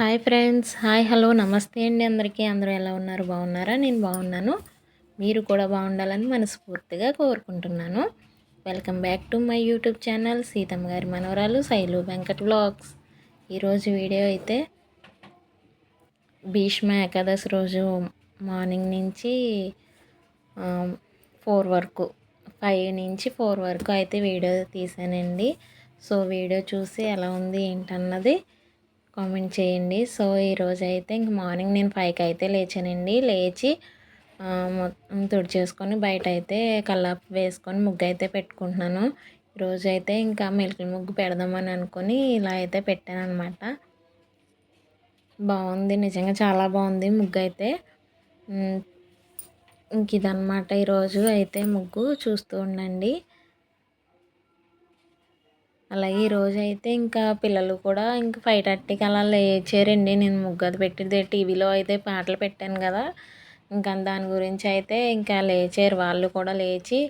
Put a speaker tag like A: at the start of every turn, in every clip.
A: Hi friends. Hi, hello, నమస్తే అండి అందరికీ. అందరూ ఎలా ఉన్నారు? బాగున్నారా? నేను బాగున్నాను. మీరు కూడా బాగుండాలని మనస్ఫూర్తిగా కోరుకుంటున్నాను. Welcome back to my YouTube channel Seethamma గారి మనవరాలు శైలు వెంకట్ వ్లాగ్స్. ఈరోజు వీడియో అయితే భీష్మ ఏకాదశి రోజు మార్నింగ్ నుంచి 4 వరకు 5 నుంచి 4 వరకు అయితే వీడియో తీసానండి. సో వీడియో చూసి ఎలా ఉంది ఏంటన్నది కామెంట్ చేయండి. సో ఈరోజు అయితే ఇంక మార్నింగ్ నేను 5కి అయితే లేచానండి. లేచి మొత్తం తుడిచేసుకొని బయట అయితే కల్లాపు వేసుకొని ముగ్గు అయితే పెట్టుకుంటున్నాను. ఈరోజు అయితే ఇంకా మెలికల ముగ్గు పెడదామని అనుకొని ఇలా అయితే పెట్టాను అనమాట. బాగుంది, నిజంగా చాలా బాగుంది ముగ్గు అయితే. ఇంక ఇదనమాట ఈరోజు అయితే ముగ్గు, చూస్తూ ఉండండి. అలాగే ఈరోజు అయితే ఇంకా పిల్లలు కూడా ఇంకా 5:30కి అలా లేచారండి. నేను ముగ్గు అది పెట్టింది టీవీలో అయితే పాటలు పెట్టాను కదా, ఇంకా దాని గురించి అయితే ఇంకా లేచారు. వాళ్ళు కూడా లేచి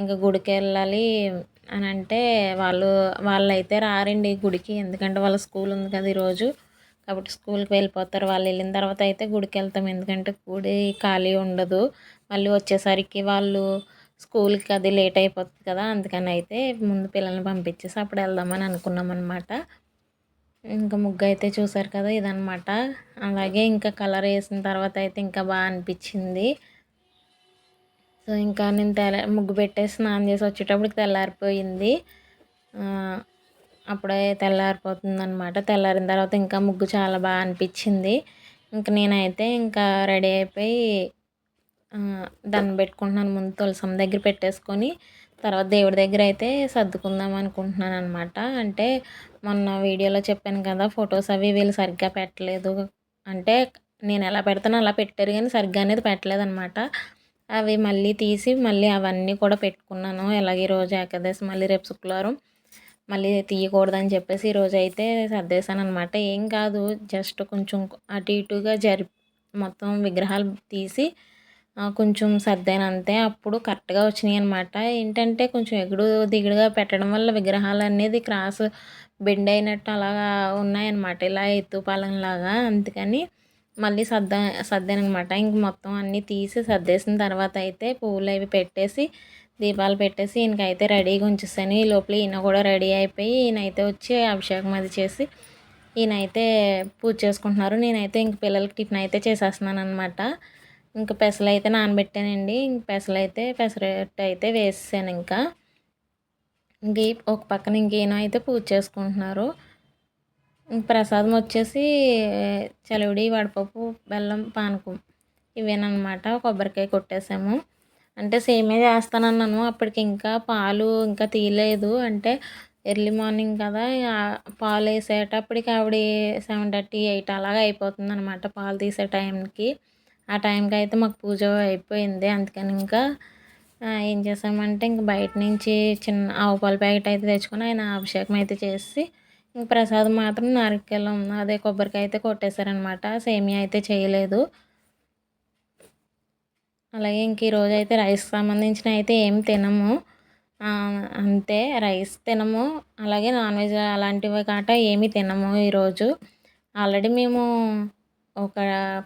A: ఇంకా గుడికి వెళ్ళాలి అని అంటే వాళ్ళైతే రారండి గుడికి, ఎందుకంటే వాళ్ళ స్కూల్ ఉంది కదా ఈరోజు, కాబట్టి స్కూల్కి వెళ్ళిపోతారు. వాళ్ళు వెళ్ళిన తర్వాత అయితే గుడికి వెళ్తాం, ఎందుకంటే గుడి ఖాళీ ఉండదు. మళ్ళీ వచ్చేసరికి వాళ్ళు స్కూల్కి అది లేట్ అయిపోతుంది కదా, అందుకని అయితే ముందు పిల్లల్ని పంపించేసి అప్పుడు వెళ్దామని అనుకున్నాం అనమాట. ఇంకా ముగ్గు అయితే చూసారు కదా, ఇదనమాట. అలాగే ఇంకా కలర్ వేసిన తర్వాత అయితే ఇంకా బాగా అనిపించింది. సో ఇంకా నేను ముగ్గు పెట్టేసి స్నానం చేసి వచ్చేటప్పటికి తెల్లారిపోయింది. అప్పుడే తెల్లారిపోతుంది అనమాట. తెల్లారిన తర్వాత ఇంకా ముగ్గు చాలా బాగా అనిపించింది. ఇంక నేనైతే ఇంకా రెడీ అయిపోయి దండం పెట్టుకుంటున్నాను. ముందు తులసమ్మ దగ్గర పెట్టేసుకొని తర్వాత దేవుడి దగ్గర అయితే సర్దుకుందాం అనుకుంటున్నాను అనమాట. అంటే మొన్న వీడియోలో చెప్పాను కదా, ఫొటోస్ అవి వీళ్ళు సరిగ్గా పెట్టలేదు. అంటే నేను ఎలా పెడతానో అలా పెట్టారు కానీ సరిగ్గా అనేది పెట్టలేదన్నమాట. అవి మళ్ళీ తీసి మళ్ళీ అవన్నీ కూడా పెట్టుకున్నాను. ఎలాగే ఈరోజు ఏకాదశి, మళ్ళీ రేపు శుక్రవారం మళ్ళీ తీయకూడదని చెప్పేసి ఈరోజు అయితే సర్దేశాను అనమాట. ఏం కాదు, జస్ట్ కొంచెం అటు ఇటుగా మొత్తం విగ్రహాలు తీసి కొంచెం సర్దాను అంతే. అప్పుడు కరెక్ట్గా వచ్చినాయి అనమాట. ఏంటంటే కొంచెం ఎగుడు దిగుడుగా పెట్టడం వల్ల విగ్రహాలు అనేది క్రాస్ బెండ్ అయినట్టు అలాగా ఉన్నాయన్నమాట, ఇలా ఎత్తుపాలెంలాగా. అందుకని మళ్ళీ సర్దాను అనమాట. ఇంక మొత్తం అన్నీ తీసి సర్దేసిన తర్వాత అయితే పువ్వులు అవి పెట్టేసి దీపాలు పెట్టేసి ఈయనకైతే రెడీగా ఉంచేసాను. ఈ లోపల ఈయన కూడా రెడీ అయిపోయి ఈయనైతే వచ్చి అభిషేకం అది చేసి ఈయనైతే పూజ చేసుకుంటున్నారు. నేనైతే ఇంక పిల్లలకి టిఫిన్ అయితే చేసేస్తున్నాను అనమాట. ఇంకా పెసలు అయితే నానబెట్టానండి. ఇంక పెసరట్టు అయితే వేసేసాను. ఇంకా ఒక పక్కన ఇంకేనో అయితే పూజ చేసుకుంటున్నారు. ప్రసాదం వచ్చేసి చలివిడి, వడపప్పు, బెల్లం, పానకం ఇవేనమాట. కొబ్బరికాయ కొట్టేసాము. అంటే సేమే చేస్తానన్నాను, అప్పటికి ఇంకా పాలు ఇంకా తీయలేదు. అంటే ఎర్లీ మార్నింగ్ కదా, పాలు వేసేటప్పటికి ఆవిడ 7:30, 8 అలాగా అయిపోతుంది అనమాట పాలు తీసే టైంకి. ఆ టైంకి అయితే మాకు పూజ అయిపోయింది. అందుకని ఇంకా ఏం చేసామంటే ఇంక బయట నుంచి చిన్న ఆవు పాల ప్యాకెట్ అయితే తెచ్చుకొని ఆయన అభిషేకం అయితే చేసి ఇంక ప్రసాదం మాత్రం నారికేలం అదే కొబ్బరికాయ అయితే కొట్టేశారనమాట. సేమియా అయితే చేయలేదు. అలాగే ఇంక ఈరోజు అయితే రైస్కి సంబంధించిన అయితే ఏం తినము, అంతే. రైస్ తినము, అలాగే నాన్ వెజ్ అలాంటివి కాట ఏమీ తినము ఈరోజు. ఆల్రెడీ మేము ఒక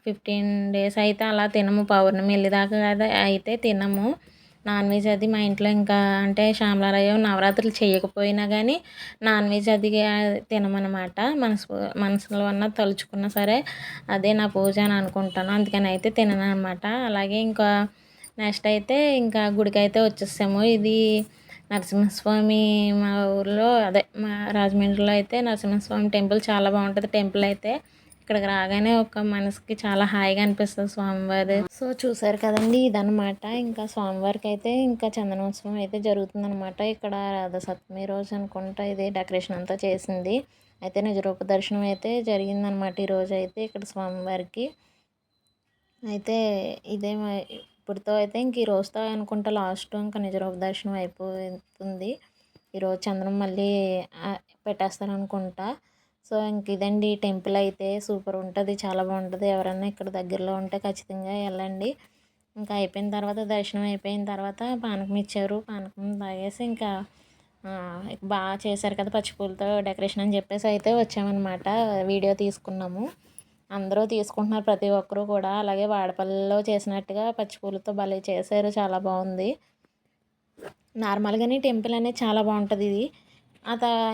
A: 15 డేస్ అయితే అలా తినము, పౌర్ణమి వెళ్ళేదాకా కదా అయితే తినము నాన్ వెజ్ అది. మా ఇంట్లో ఇంకా అంటే శ్యామలారాయం నవరాత్రులు చేయకపోయినా కానీ నాన్ వెజ్ అది తినమన్నమాట. మనసులో ఉన్న తలుచుకున్నా సరే అదే నా పూజ అని అనుకుంటాను, అందుకని అయితే తినను అనమాట. అలాగే ఇంకా నెక్స్ట్ అయితే ఇంకా గుడికి అయితే వచ్చేసాము. ఇది నరసింహస్వామి, మా ఊర్లో అదే మా రాజమండ్రిలో అయితే నరసింహస్వామి టెంపుల్ చాలా బాగుంటుంది. టెంపుల్ అయితే ఇక్కడికి రాగానే ఒక మనసుకి చాలా హాయిగా అనిపిస్తుంది స్వామివారి. సో చూసారు కదండి, ఇదనమాట. ఇంకా స్వామివారికి అయితే ఇంకా చందనోత్సవం అయితే జరుగుతుందనమాట. ఇక్కడ రథసప్తమి రోజు అనుకుంటా ఇది డెకరేషన్ అంతా చేసింది. అయితే నిజరూప దర్శనం అయితే జరిగిందనమాట ఈరోజు అయితే ఇక్కడ స్వామివారికి. అయితే ఇదే ఇప్పుడుతో అయితే ఇంక ఈ రోజుతో అనుకుంటా లాస్ట్, ఇంకా నిజరూప దర్శనం అయిపోతుంది. ఈరోజు చంద్రం మళ్ళీ పెట్టేస్తారు అనుకుంటా. సో ఇంక ఇదండి టెంపుల్ అయితే సూపర్ ఉంటుంది, చాలా బాగుంటుంది. ఎవరన్నా ఇక్కడ దగ్గరలో ఉంటే ఖచ్చితంగా వెళ్ళండి. ఇంకా అయిపోయిన తర్వాత దర్శనం అయిపోయిన తర్వాత పానకం ఇచ్చారు. పానకం తాగేసి ఇంకా బాగా చేశారు కదా పచ్చిపూలతో డెకరేషన్ అని చెప్పేసి అయితే వచ్చామన్నమాట. వీడియో తీసుకున్నాము. అందరూ తీసుకుంటున్నారు ప్రతి ఒక్కరు కూడా. అలాగే వాడపల్లిలో చేసినట్టుగా పచ్చిపూలతో భలే చేశారు, చాలా బాగుంది. నార్మల్గానే టెంపుల్ అనేది చాలా బాగుంటుంది ఇది.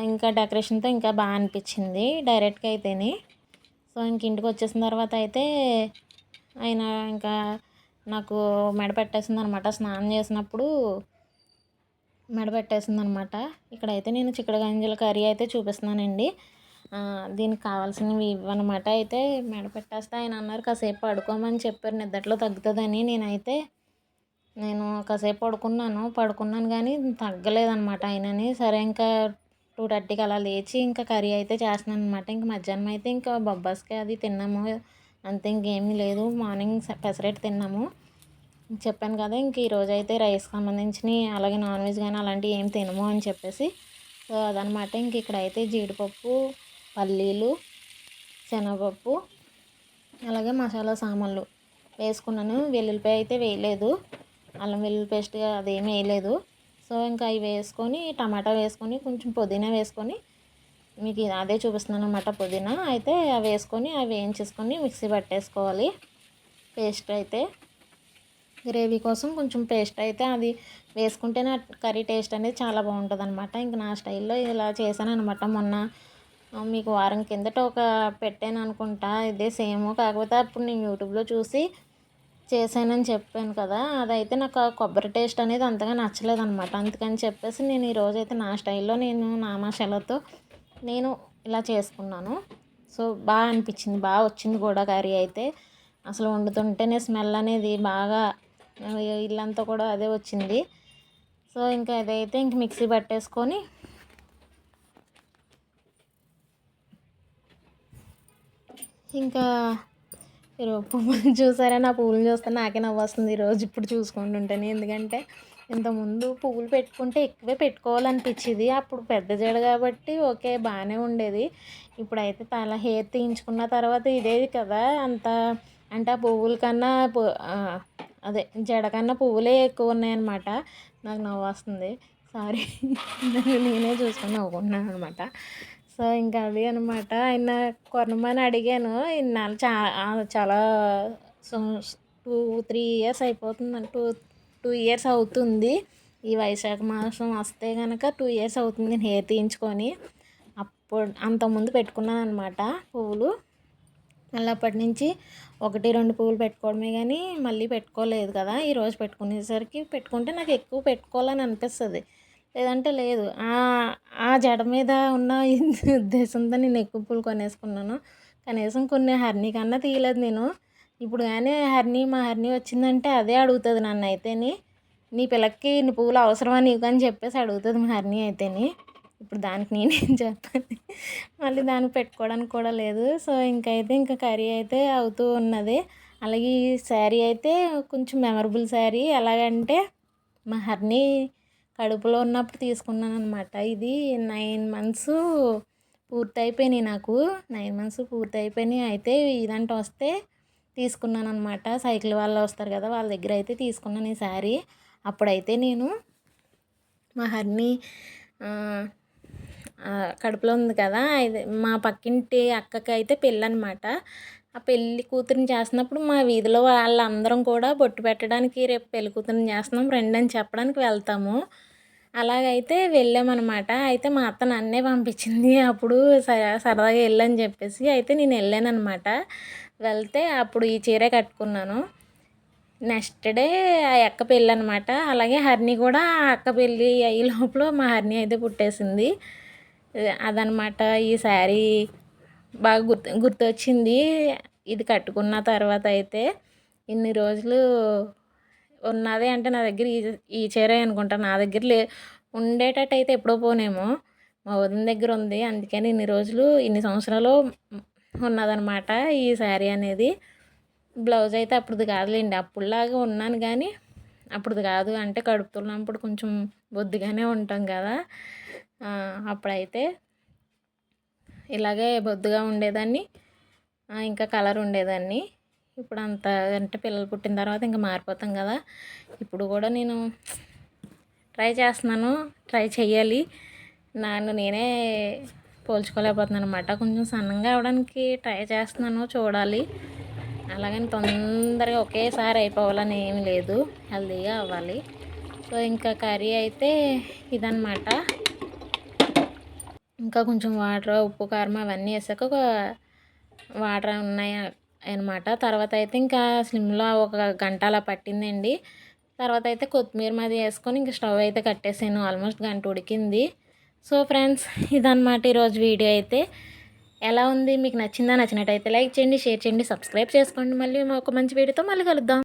A: ఇంకా డెకరేషన్తో ఇంకా బాగా అనిపించింది డైరెక్ట్గా అయితేనే. సో ఇంక ఇంటికి వచ్చేసిన తర్వాత అయితే ఆయన ఇంకా నాకు మెడ పెట్టేసింది అనమాట. స్నానం చేసినప్పుడు మెడ పెట్టేసింది అనమాట. ఇక్కడైతే నేను చిక్కుడు గంజల కర్రీ అయితే చూపిస్తున్నానండి. దీనికి కావాల్సినవి ఇవన్నమాట. అయితే మెడ పెట్టేస్తే ఆయన అన్నారు కాసేపు పడుకోమని చెప్పారు, నిద్దట్లో తగ్గుతుందని. నేను కాసేపు పడుకున్నాను కానీ తగ్గలేదన్నమాట ఆయనని. సరే ఇంకా 2:30కి అలా లేచి ఇంకా కర్రీ అయితే చేస్తున్నాను అనమాట. ఇంక మధ్యాహ్నం అయితే ఇంకా బొబ్బాస్కాయ అది తిన్నాము, అంతే. ఇంకేమీ లేదు. మార్నింగ్ పెసరట్టు తిన్నాము. చెప్పాను కదా, ఇంక ఈరోజు అయితే రైస్కి సంబంధించినవి అలాగే నాన్ వెజ్ కానీ అలాంటివి ఏం తినము అని చెప్పేసి. సో అదనమాట. ఇంక ఇక్కడైతే జీడిపప్పు, పల్లీలు, శనగపప్పు అలాగే మసాలా సామాన్లు వేసుకున్నాను. వెల్లుల్లిపాయ అయితే వేయలేదు, అల్లం వెల్లుల్లి పేస్ట్ అదేమీ వేయలేదు. సో ఇంకా అవి వేసుకొని టమాటా వేసుకొని కొంచెం పుదీనా వేసుకొని, మీకు అదే చూపిస్తున్నాను అనమాట. పుదీనా అయితే అవి వేసుకొని అవి వేయించేసుకొని మిక్సీ పట్టేసుకోవాలి. పేస్ట్ అయితే గ్రేవీ కోసం కొంచెం పేస్ట్ అయితే అది వేసుకుంటేనే కర్రీ టేస్ట్ అనేది చాలా బాగుంటుంది అనమాట. ఇంక నా స్టైల్లో ఇలా చేశాను అనమాట. మొన్న మీకు వారం కిందట పెట్టాను అనుకుంటా, ఇదే సేమ్. కాకపోతే అప్పుడు నేను యూట్యూబ్లో చూసి చేశానని చెప్పాను కదా, అదైతే నాకు ఆ కొబ్బరి టేస్ట్ అనేది అంతగా నచ్చలేదన్నమాట. అందుకని చెప్పేసి నేను ఈరోజు అయితే నా స్టైల్లో నా మసాలాతో నేను ఇలా చేసుకున్నాను. సో బాగా అనిపించింది, బాగా వచ్చింది కూడా కర్రీ అయితే. అసలు వండుతుంటేనే స్మెల్ అనేది బాగా ఇల్లంతా కూడా అదే వచ్చింది. సో ఇంకా అదైతే ఇంక మిక్సీ పట్టేసుకొని ఇంకా పువ్వులు చూసారా, నా పువ్వులు చూస్తే నాకే నవ్వు వస్తుంది ఈరోజు ఇప్పుడు చూసుకుంటుంటేనే. ఎందుకంటే ఇంతకుముందు పువ్వులు పెట్టుకుంటే ఎక్కువే పెట్టుకోవాలనిపించేది. అప్పుడు పెద్ద జడ కాబట్టి ఓకే బాగానే ఉండేది. ఇప్పుడైతే హెయిర్ తీయించుకున్న తర్వాత ఇదే కదా అంత, అంటే ఆ పువ్వుల కన్నా అదే జడ కన్నా పువ్వులే ఎక్కువ ఉన్నాయన్నమాట. నాకు నవ్వు వస్తుంది, సారీ. నేనే చూసుకొని నవ్వుకుంటున్నాను అనమాట. సో ఇంకా అది అనమాట. ఆయన కొనమని అడిగాను. ఇన్నాళ్ళు చాలా 2-3 ఇయర్స్ అయిపోతుంది, 2 ఇయర్స్ అవుతుంది. ఈ వైశాఖ మాసం వస్తే కనుక 2 ఇయర్స్ అవుతుంది నేను హెయిర్ తీయించుకొని. అప్పుడు అంతకుముందు పెట్టుకున్నాను అనమాట పువ్వులు. మళ్ళీ అప్పటి నుంచి 1-2 పువ్వులు పెట్టుకోవడమే కానీ మళ్ళీ పెట్టుకోలేదు కదా. ఈరోజు పెట్టుకునేసరికి పెట్టుకుంటే నాకు ఎక్కువ పెట్టుకోవాలని అనిపిస్తుంది, లేదంటే లేదు. ఆ జడ మీద ఉన్న ఉద్దేశంతో నేను ఎక్కువ పూలు కొనేసుకున్నాను. కనీసం కొన్ని హర్నీ కన్నా తీయలేదు నేను. ఇప్పుడు కానీ మా హర్నీ వచ్చిందంటే అదే అడుగుతుంది నన్ను అయితేని, నీ పిల్లకి ఇన్ని పువ్వులు అవసరమా నీకు అని చెప్పేసి అడుగుతుంది మా హర్నీ అయితేని. ఇప్పుడు దానికి నేనేం చెప్పాలి, మళ్ళీ దానికి పెట్టుకోవడానికి కూడా లేదు. సో ఇంకా కర్రీ అయితే అవుతూ ఉన్నది. అలాగే ఈ శారీ అయితే కొంచెం మెమరబుల్ శారీ. ఎలాగంటే మా హర్నీ కడుపులో ఉన్నప్పుడు తీసుకున్నాను అనమాట. ఇది 9 మంత్స్ పూర్తయిపోయినాయి నాకు. 9 మంత్స్ పూర్తయిపోయినాయి. అయితే ఇదంతా వస్తే తీసుకున్నాను అనమాట. సైకిల్ వాళ్ళు వస్తారు కదా, వాళ్ళ దగ్గర అయితే తీసుకున్నాను ఈ శారీ. అప్పుడైతే నేను మా హర్నీ కడుపులో ఉంది కదా, ఇది మా పక్కింటి అక్కకి అయితే పెళ్ళి అనమాట. ఆ పెళ్ళి కూతురిని చేస్తున్నప్పుడు మా వీధిలో వాళ్ళందరం కూడా బొట్టు పెట్టడానికి రేపు పెళ్ళి కూతురిని చేస్తున్నాం రండి అని చెప్పడానికి వెళ్తాము. అలాగైతే వెళ్ళామన్నమాట. అయితే మా అత్త నన్నే పంపించింది అప్పుడు, సరదాగా వెళ్ళని చెప్పేసి. అయితే నేను వెళ్ళానమాట. వెళ్తే అప్పుడు ఈ చీరే కట్టుకున్నాను. నెక్స్ట్ డే ఆ అక్క పెళ్ళి అనమాట. అలాగే హరిణి కూడా ఆ అక్క పెళ్ళి అయ్యే లోపల మా హరిణి అయితే పుట్టేసింది. అదనమాట. ఈ శారీ బాగా గుర్తొచ్చింది ఇది కట్టుకున్న తర్వాత. అయితే ఇన్ని రోజులు ఉన్నది అంటే నా దగ్గర ఈ చీరే అనుకుంటా. నా దగ్గర ఉండేటట్టు అయితే ఎప్పుడో పోనేమో, మా వదిన దగ్గర ఉంది. అందుకని ఇన్ని సంవత్సరాలు ఉన్నదనమాట ఈ శారీ అనేది. బ్లౌజ్ అయితే అప్పుడుది కాదులేండి, అప్పుడులాగా ఉన్నాను కానీ అప్పుడుది కాదు. అంటే కడుపుతున్నప్పుడు కొంచెం బొద్దుగానే ఉంటాం కదా, అప్పుడైతే ఇలాగే బొద్దుగా ఉండేదాన్ని, ఇంకా కలర్ ఉండేదాన్ని. ఇప్పుడు అంత అంటే పిల్లలు పుట్టిన తర్వాత ఇంకా మారిపోతాం కదా. ఇప్పుడు కూడా నేను ట్రై చేస్తున్నాను, ట్రై చెయ్యాలి. నన్ను నేనే పోల్చుకోలేకపోతున్నాను అనమాట. కొంచెం సన్నంగా అవ్వడానికి ట్రై చేస్తున్నాను, చూడాలి. అలాగని తొందరగా ఒకేసారి అయిపోవాలని ఏమి లేదు, హెల్తీగా అవ్వాలి. సో ఇంకా కర్రీ అయితే ఇదన్నమాట. ఇంకా కొంచెం వాటర్, ఉప్పు, కారం అవన్నీ వేసాక ఒక వాటర్ ఉన్నాయి అనమాట. తర్వాత అయితే ఇంకా స్లిమ్లో ఒక గంట అలా పట్టిందండి. తర్వాత అయితే కొత్తిమీర మాది వేసుకొని ఇంక స్టవ్ అయితే కట్టేసాను. ఆల్మోస్ట్ గంట ఉడికింది. సో ఫ్రెండ్స్, ఇదన్నమాట ఈరోజు వీడియో అయితే. ఎలా ఉంది, మీకు నచ్చిందా? నచ్చినట్టయితే లైక్ చేయండి, షేర్ చేయండి, సబ్స్క్రైబ్ చేసుకోండి. మళ్ళీ ఒక మంచి వీడియోతో మళ్ళీ కలుద్దాం.